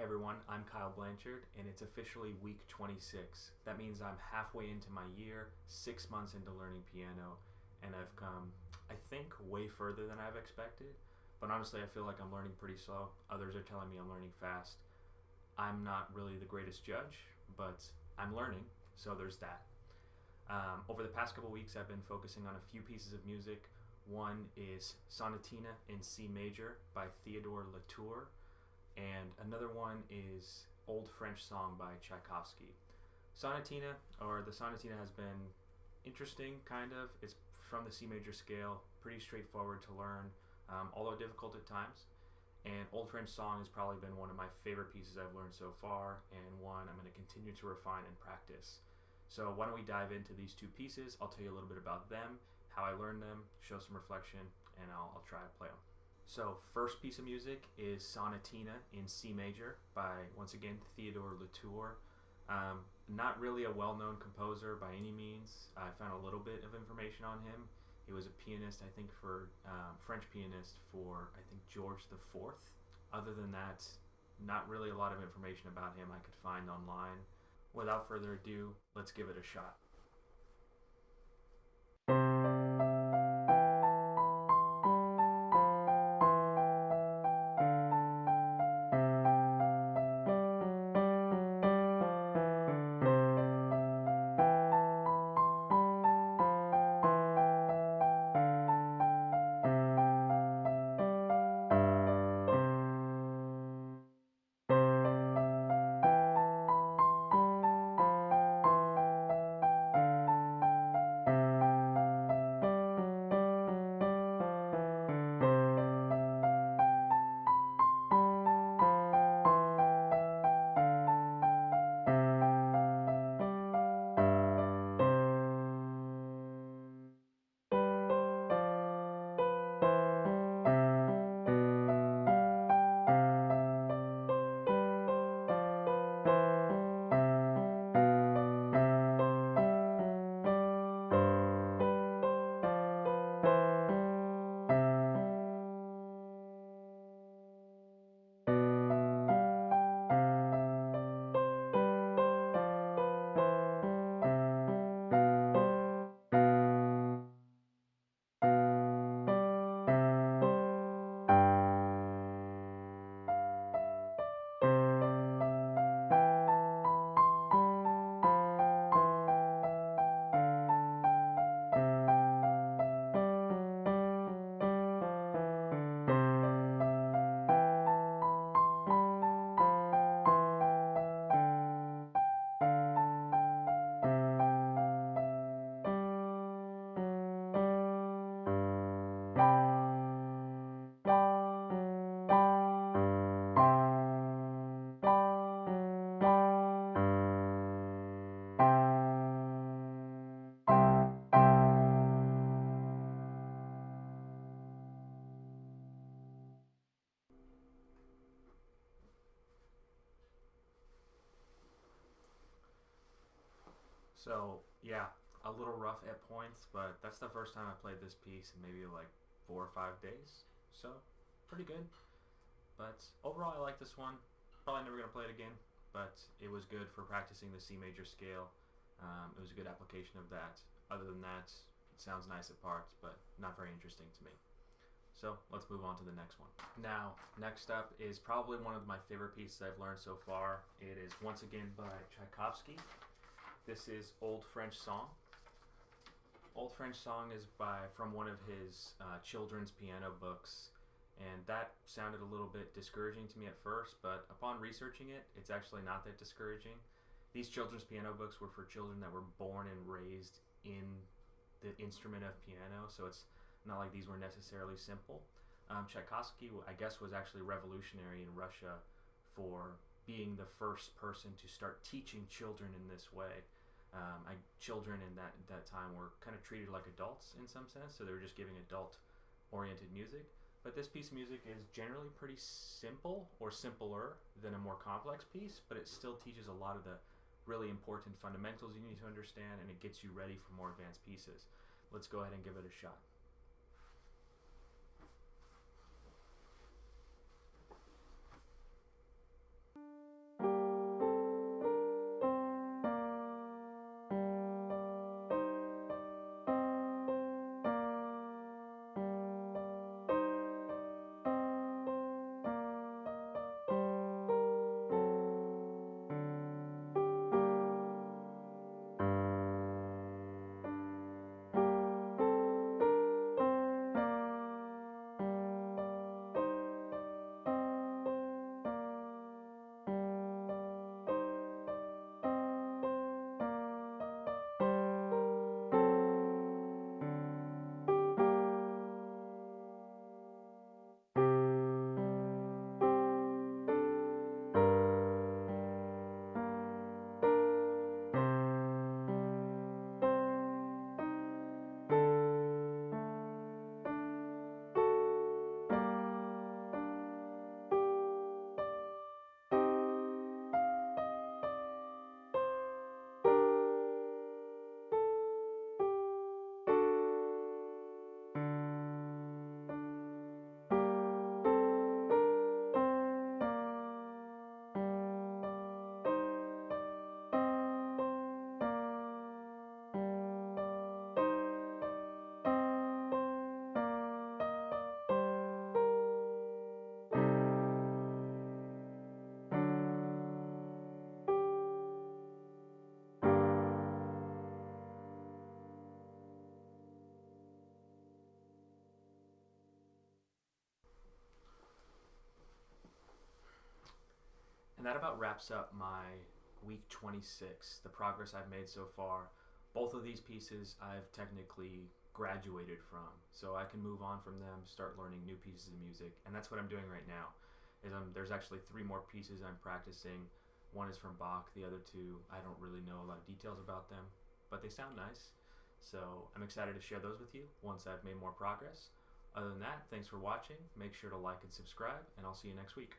Hey everyone, I'm Kyle Blanchard, and it's officially week 26. That means I'm halfway into my year, 6 months into learning piano, and I've come, I think, way further than I've expected. But honestly, I feel like I'm learning pretty slow. Others are telling me I'm learning fast. I'm not really the greatest judge, but I'm learning, so there's that. Over the past couple weeks, I've been focusing on a few pieces of music. One is Sonatina in C major by Latour, and another one is Old French Song by Tchaikovsky. Sonatina, or the Sonatina, has been interesting, kind of. It's from the C major scale, pretty straightforward to learn, although difficult at times. And Old French Song has probably been one of my favorite pieces I've learned so far, and one I'm going to continue to refine and practice. So why don't we dive into these two pieces? I'll tell you a little bit about them, how I learned them, show some reflection, and I'll try to play them. So first piece of music is Sonatina in C major by, once again, Theodore Latour. Not really a well-known composer by any means. I found a little bit of information on him. He was a pianist, I think, French pianist for, I think, George IV. Other than that, not really a lot of information about him I could find online. Without further ado, let's give it a shot. So yeah, a little rough at points, but that's the first time I played this piece in maybe like 4 or 5 days. So pretty good. But overall, I like this one. Probably never gonna play it again, but it was good for practicing the C major scale. It was a good application of that. Other than that, it sounds nice at parts, but not very interesting to me. So let's move on to the next one. Now, next up is probably one of my favorite pieces I've learned so far. It is once again by Tchaikovsky. This is Old French Song. Old French Song is from one of his children's piano books, and that sounded a little bit discouraging to me at first, but upon researching it, it's actually not that discouraging. These children's piano books were for children that were born and raised in the instrument of piano, so it's not like these were necessarily simple. Tchaikovsky, I guess, was actually revolutionary in Russia for being the first person to start teaching children in this way. Children in that time were kind of treated like adults in some sense, so they were just giving adult-oriented music. But this piece of music is generally pretty simple, or simpler than a more complex piece, but it still teaches a lot of the really important fundamentals you need to understand, and it gets you ready for more advanced pieces. Let's go ahead and give it a shot. And that about wraps up my week 26, the progress I've made so far. Both of these pieces I've technically graduated from, so I can move on from them, start learning new pieces of music, and that's what I'm doing right now. There's actually 3 more pieces I'm practicing. One is from Bach, the other 2 I don't really know a lot of details about them, but they sound nice. So I'm excited to share those with you once I've made more progress. Other than that, thanks for watching. Make sure to like and subscribe, and I'll see you next week.